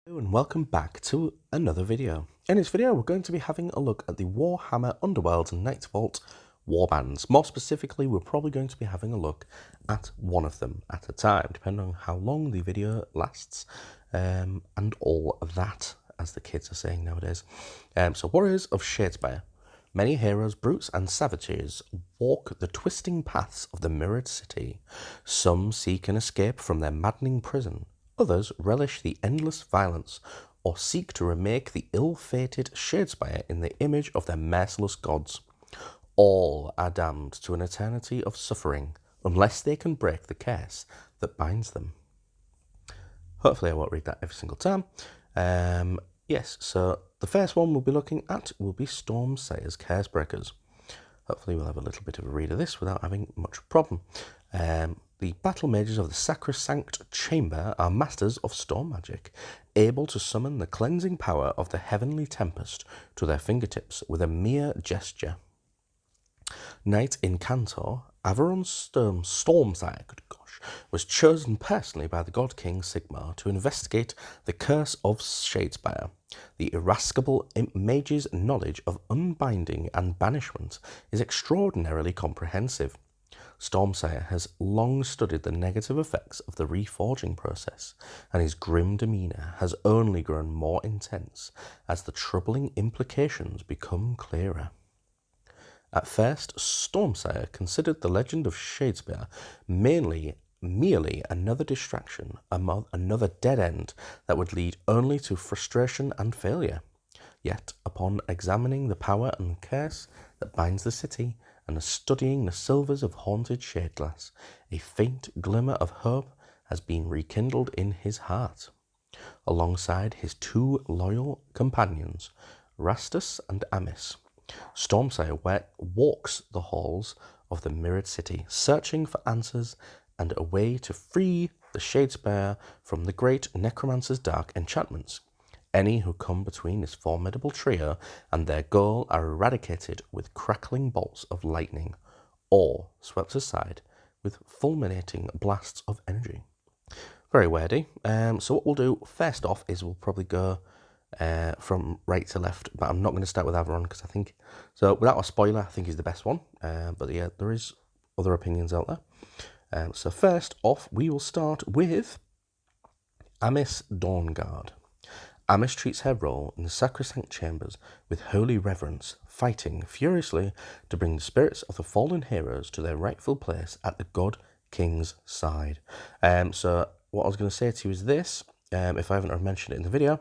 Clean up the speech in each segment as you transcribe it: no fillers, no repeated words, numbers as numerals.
Hello and welcome back to another video. In this video we're going to be having a look at the Warhammer Underworlds and Night Vault warbands. More specifically, we're probably going to be having a look at one of them at a time, depending on how long the video lasts, and all of that, as the kids are saying nowadays. So Warriors of Shadespire. Many heroes, brutes and savages walk the twisting paths of the Mirrored City. Some seek an escape from their maddening prison. Others relish the endless violence, or seek to remake the ill-fated Shadespire in the image of their merciless gods. All are damned to an eternity of suffering, unless they can break the curse that binds them. Hopefully I won't read that every single time. Yes, so the first one we'll be looking at will be Stormsires Cursebreakers. Hopefully we'll have a little bit of a read of this without having much problem. The battle mages of the Sacrosanct Chamber are masters of storm magic, able to summon the cleansing power of the heavenly tempest to their fingertips with a mere gesture. Knight Incantor, Averon's Stormsire, good gosh, was chosen personally by the God King Sigmar to investigate the curse of Shadespire. The irascible mage's knowledge of unbinding and banishment is extraordinarily comprehensive. Stormsire has long studied the negative effects of the reforging process, and his grim demeanour has only grown more intense as the troubling implications become clearer. At first, Stormsire considered the legend of Shadespire merely another distraction, another dead end that would lead only to frustration and failure. Yet, upon examining the power and curse that binds the city, and studying the silvers of haunted Shadeglass, a faint glimmer of hope has been rekindled in his heart. Alongside his two loyal companions, Rastus and Amis, Stormsire walks the halls of the Mirrored City, searching for answers and a way to free the Shadespire from the great necromancer's dark enchantments. Any who come between this formidable trio and their goal are eradicated with crackling bolts of lightning, or swept aside with fulminating blasts of energy. Very wordy. So what we'll do first off is we'll probably go from right to left, but I'm not going to start with Averon because I think, so without a spoiler, I think he's the best one. But yeah, there is other opinions out there. So first off, we will start with Amis Dawnguard. Amis treats her role in the Sacrosanct Chambers with holy reverence, fighting furiously to bring the spirits of the fallen heroes to their rightful place at the God King's side. So what I was going to say to you is this, if I haven't already mentioned it in the video,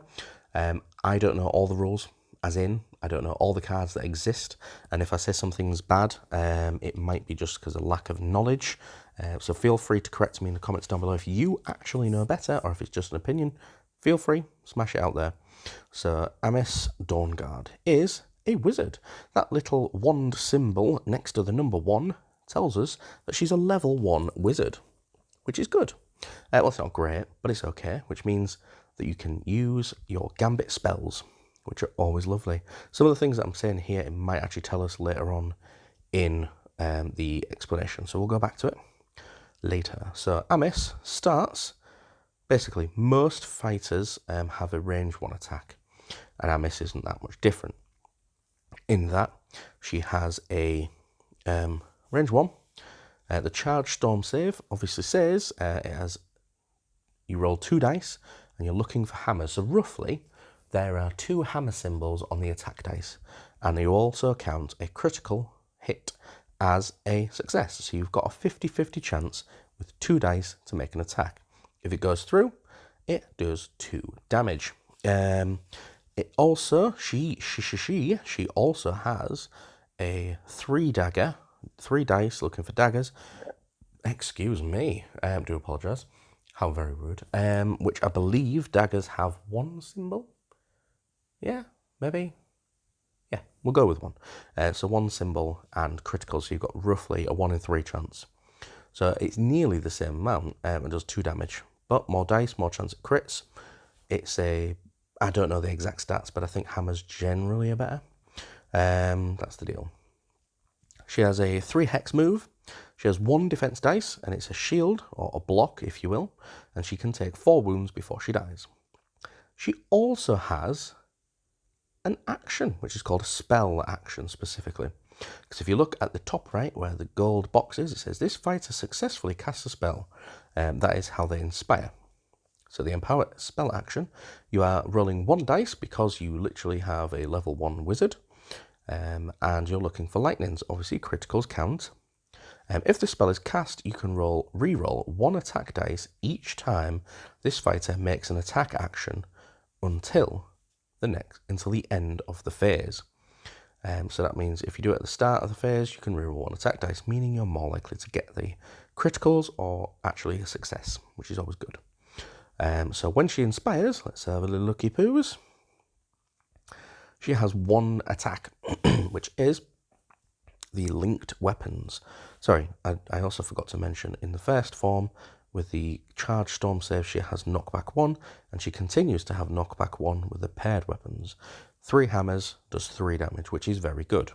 I don't know all the rules, as in, I don't know all the cards that exist, and if I say something's bad, it might be just because of lack of knowledge. So feel free to correct me in the comments down below if you actually know better, or if it's just an opinion. Feel free, smash it out there. So Amis Dawnguard is a wizard. That little wand symbol next to the number 1 tells us that she's a level 1 wizard, which is good. Well, it's not great, but it's okay, which means that you can use your gambit spells, which are always lovely. Some of the things that I'm saying here, it might actually tell us later on in the explanation, so we'll go back to it later. So Amis starts, basically most fighters have a range 1 attack, and Amis isn't that much different in that she has a range 1. The charge storm save obviously says it has, you roll 2 dice and you're looking for hammers. So roughly there are 2 hammer symbols on the attack dice, and you also count a critical hit as a success. So you've got a 50-50 chance with 2 dice to make an attack. If it goes through, it does 2 damage. It also, she also has a 3 dagger, 3 dice looking for daggers. Excuse me, do apologise. How very rude. Which I believe daggers have 1 symbol. Yeah, maybe. Yeah, we'll go with 1. So 1 symbol and critical, so you've got roughly a 1 in 3 chance. So it's nearly the same amount, and does 2 damage. But more dice, more chance it crits. It's a, I don't know the exact stats, but I think hammers generally are better. That's the deal. She has a 3 hex move. She has 1 defense dice, and it's a shield, or a block, if you will, and she can take 4 wounds before she dies. She also has an action, which is called a spell action specifically. Because if you look at the top right where the gold box is, it says this fighter successfully casts a spell. That is how they inspire. So the empower spell action, you are rolling 1 dice because you literally have a level 1 wizard, and you're looking for lightnings. Obviously criticals count. If the spell is cast, you can reroll 1 attack dice each time this fighter makes an attack action until the end of the phase. So that means if you do it at the start of the phase, you can reroll 1 attack dice, meaning you're more likely to get the criticals or actually a success, which is always good. So when she inspires, let's have a little looky poos. She has 1 attack, which is the linked weapons. Sorry, I also forgot to mention in the first form, with the charged storm save, she has knockback 1, and she continues to have knockback 1 with the paired weapons. 3 hammers does 3 damage, which is very good.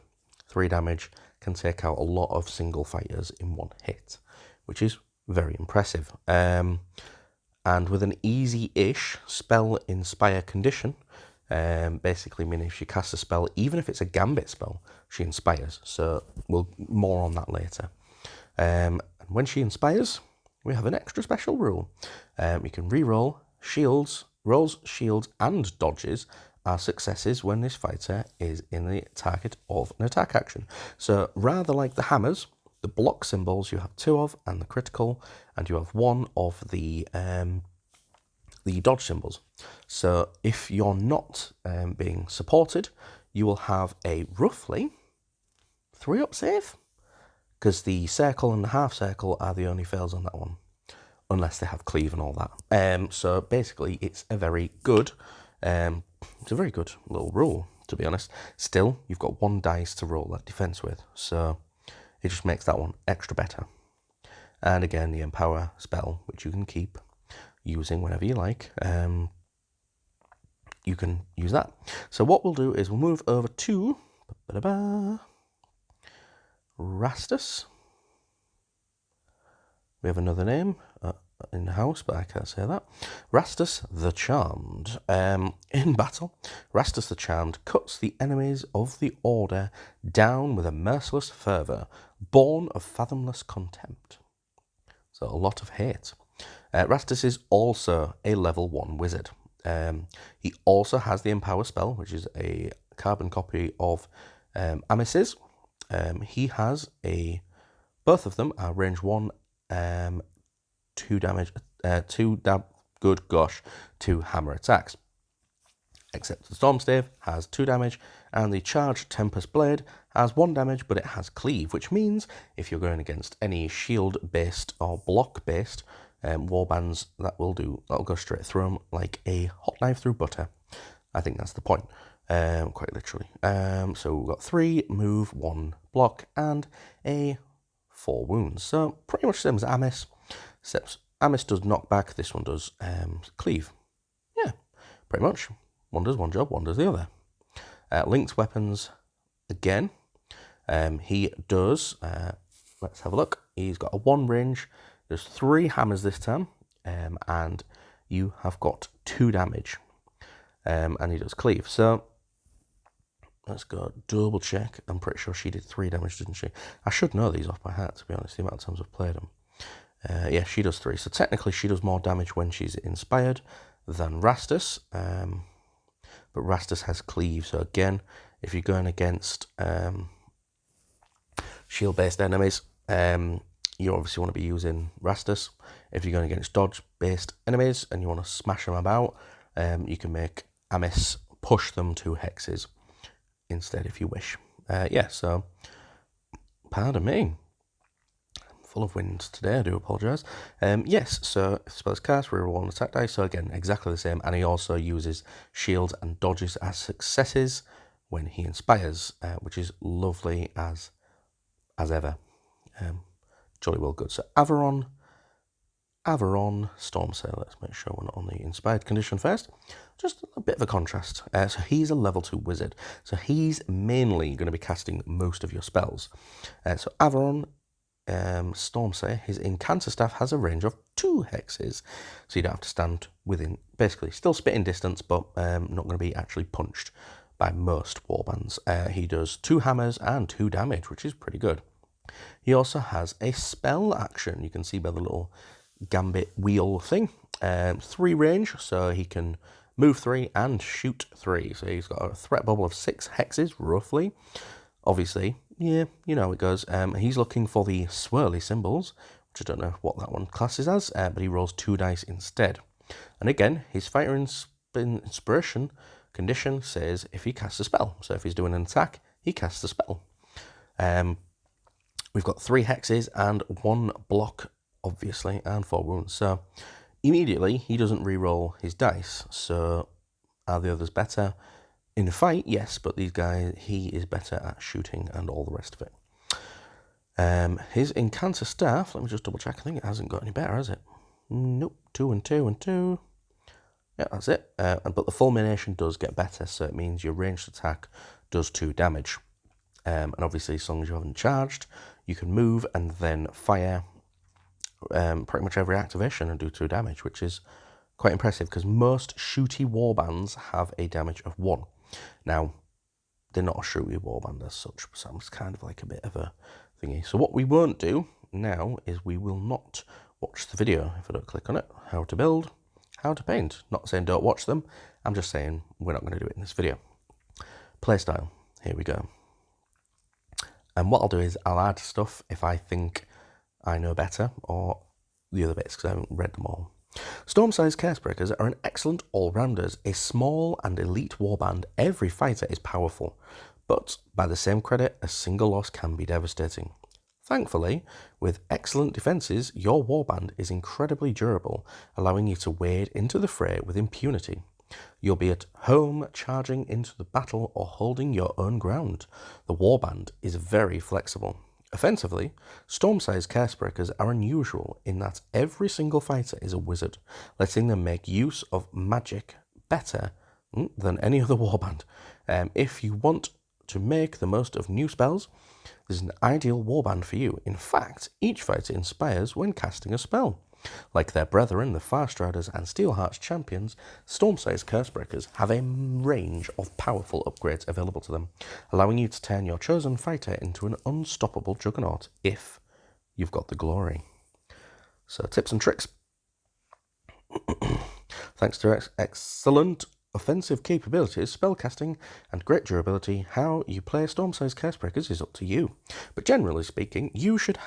3 damage can take out a lot of single fighters in 1 hit, which is very impressive. And with an easy-ish spell inspire condition, basically meaning if she casts a spell, even if it's a gambit spell, she inspires. So more on that later. And when she inspires, we have an extra special rule. We can reroll shields. Rolls, shields, and dodges are successes when this fighter is in the target of an attack action. So rather like the hammers, the block symbols you have 2 of, and the critical, and you have 1 of the dodge symbols. So if you're not being supported, you will have a roughly 3-up save, because the circle and the half circle are the only fails on that one, unless they have cleave and all that. So basically, it's a very good little rule, to be honest. Still, you've got 1 dice to roll that defense with, so it just makes that one extra better. And again, the empower spell, which you can keep using whenever you like, you can use that. So what we'll do is we'll move over to Rastus. We have another name in the house, but I can't say that. Rastus the Charmed. In battle, Rastus the Charmed cuts the enemies of the Order down with a merciless fervour, born of fathomless contempt. So a lot of hate. Rastus is also a level 1 wizard. He also has the Empower spell, which is a carbon copy of Amis's. He has both of them are range 1, 2 damage, 2 hammer attacks. Except the Storm Stave has 2 damage, and the Charged Tempest Blade has 1 damage, but it has cleave, which means if you're going against any shield-based or block-based warbands, that'll go straight through them like a hot knife through butter. I think that's the point, quite literally. So we've got 3 move, 1 block, and a 4 wounds. So pretty much the same as Amis, except Amis does knockback, this one does cleave. Yeah, pretty much. One does one job, one does the other. Linked weapons, again, he does, let's have a look, he's got a 1 range, there's 3 hammers this time, and you have got 2 damage, and he does cleave. So let's go double check. I'm pretty sure she did 3 damage, didn't she? I should know these off by heart, to be honest, the amount of times I've played them. Yeah, she does 3. So technically she does more damage when she's inspired than Rastus. But Rastus has cleave. So again, if you're going against shield-based enemies, you obviously want to be using Rastus. If you're going against dodge-based enemies and you want to smash them about, you can make Amis push them to hexes instead if you wish. Yeah, so pardon me. Full of wind today, I do apologise. Yes, so if spells cast, reroll 1 attack dice. So again, exactly the same. And he also uses shields and dodges as successes when he inspires, which is lovely as ever. Jolly well good. So Averron, Stormsire. Let's make sure we're not on the inspired condition first. Just a bit of a contrast. So he's a level 2 wizard. So he's mainly going to be casting most of your spells. So Averron Stormsire, his Incanter Staff has a range of 2 hexes, so you don't have to stand within, basically still spitting distance, but not going to be actually punched by most warbands. He does 2 hammers and 2 damage, which is pretty good. He also has a spell action. You can see by the little gambit wheel thing. 3 range, so he can move 3 and shoot 3. So he's got a threat bubble of 6 hexes, roughly. Obviously, yeah, you know how it goes. He's looking for the swirly symbols, which I don't know what that one classes as, but he rolls 2 dice instead. And again, his fighter inspiration condition says if he casts a spell. So if he's doing an attack, he casts a spell. We've got 3 hexes and 1 block, obviously, and 4 wounds. So immediately, he doesn't re-roll his dice. So are the others better? In a fight, yes, but these guys, he is better at shooting and all the rest of it. His Incanter Staff, let me just double check, I think it hasn't got any better, has it? Nope, 2 and 2 and 2. Yeah, that's it. But the fulmination does get better, so it means your ranged attack does 2 damage. And obviously, as long as you haven't charged, you can move and then fire pretty much every activation and do 2 damage, which is quite impressive because most shooty warbands have a damage of 1. Now, they're not a shooty warband as such, so it's kind of like a bit of a thingy. So what we won't do now is we will not watch the video. If I don't click on it, how to build, how to paint. Not saying don't watch them, I'm just saying we're not going to do it in this video. Playstyle, here we go. And what I'll do is I'll add stuff if I think I know better, or the other bits, because I haven't read them all. Stormsires Cursebreakers are an excellent all-rounders. A small and elite warband, every fighter is powerful, but by the same credit, a single loss can be devastating. Thankfully, with excellent defences, your warband is incredibly durable, allowing you to wade into the fray with impunity. You'll be at home, charging into the battle, or holding your own ground. The warband is very flexible. Offensively, Stormsires Cursebreakers are unusual in that every single fighter is a wizard, letting them make use of magic better than any other warband. If you want to make the most of new spells, this is an ideal warband for you. In fact, each fighter inspires when casting a spell. Like their brethren, the Farstriders and Steelheart's champions, Stormsires Cursebreakers have a range of powerful upgrades available to them, allowing you to turn your chosen fighter into an unstoppable juggernaut if you've got the glory. So, tips and tricks. Thanks to excellent offensive capabilities, spellcasting, and great durability, how you play Stormsires Cursebreakers is up to you. But generally speaking, you should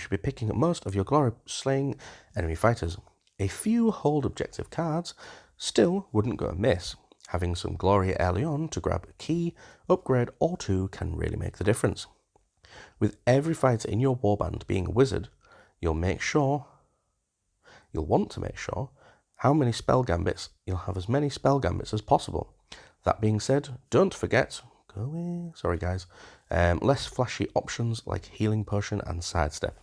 be picking up most of your glory slaying enemy fighters. A few hold objective cards still wouldn't go amiss. Having some glory early on to grab a key, upgrade or 2 can really make the difference. With every fighter in your warband being a wizard, you'll want to make sure how many spell gambits, you'll have as many spell gambits as possible. That being said, don't forget, less flashy options like healing potion and sidestep.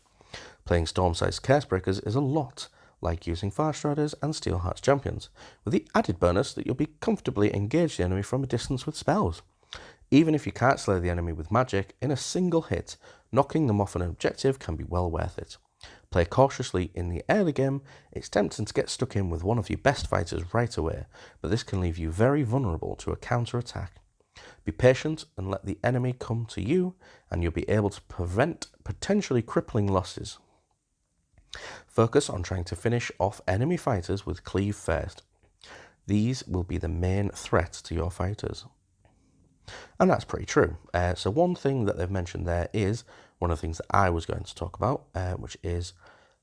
Playing Stormsires Cursebreakers is a lot like using Farstriders and Steelheart's champions, with the added bonus that you'll be comfortably engage the enemy from a distance with spells. Even if you can't slay the enemy with magic, in a single hit, knocking them off an objective can be well worth it. Play cautiously in the early game. It's tempting to get stuck in with one of your best fighters right away, but this can leave you very vulnerable to a counter-attack. Be patient and let the enemy come to you, and you'll be able to prevent potentially crippling losses. Focus on trying to finish off enemy fighters with cleave first. These will be the main threat to your fighters. And that's pretty true. So one thing that they've mentioned there is one of the things that I was going to talk about, which is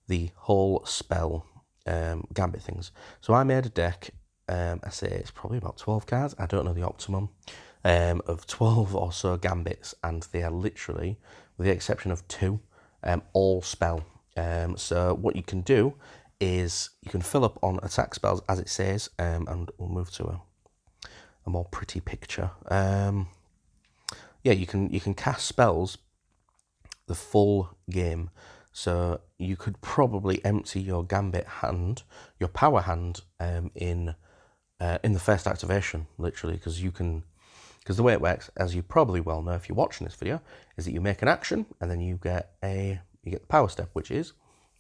the whole spell gambit things. So I made a deck, I say it's probably about 12 cards, I don't know the optimum, of 12 or so gambits, and they are literally, with the exception of 2, all spell. So what you can do is you can fill up on attack spells as it says, and we'll move to a more pretty picture. You can cast spells the full game. So you could probably empty your gambit hand, your power hand, in the first activation, literally, because Because the way it works, as you probably well know if you're watching this video, is that you make an action and then you get the power step, which is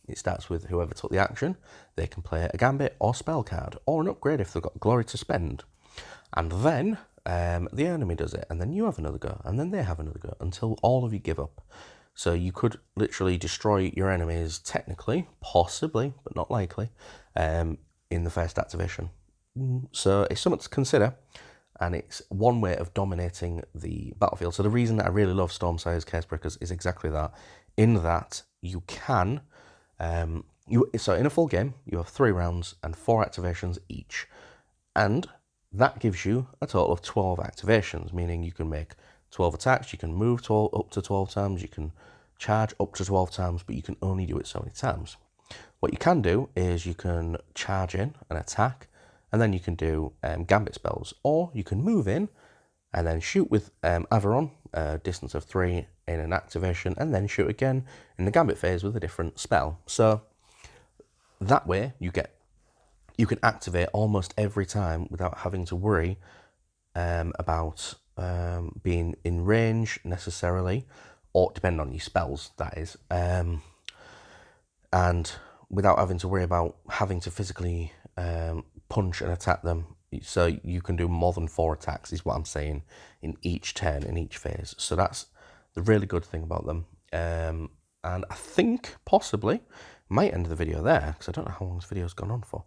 it starts with whoever took the action. They can play a gambit or spell card or an upgrade if they've got glory to spend. And then the enemy does it, and then you have another go, and then they have another go, until all of you give up. So you could literally destroy your enemies, technically, possibly, but not likely, in the first activation. So it's something to consider, and it's one way of dominating the battlefield. So the reason that I really love Stormsires Cursebreakers is exactly that, in that you can, so in a full game, you have 3 rounds and 4 activations each, and that gives you a total of 12 activations, meaning you can make 12 attacks, you can move up to 12 times, you can charge up to 12 times, but you can only do it so many times. What you can do is you can charge in an attack, and then you can do gambit spells, or you can move in and then shoot with Averon, a distance of 3 in an activation, and then shoot again in the gambit phase with a different spell. So that way you can activate almost every time without having to worry about being in range necessarily, or depending on your spells, that is, and without having to worry about having to physically punch and attack them. So you can do more than 4 attacks, is what I'm saying, in each turn, in each phase. So that's the really good thing about them. And I think possibly might end the video there, because I don't know how long this video's gone on for.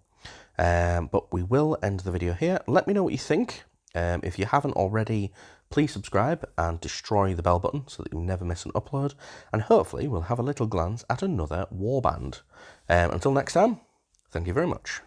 But we will end the video here. Let me know what you think. If you haven't already, please subscribe and destroy the bell button so that you never miss an upload. And hopefully we'll have a little glance at another warband. Until next time, thank you very much.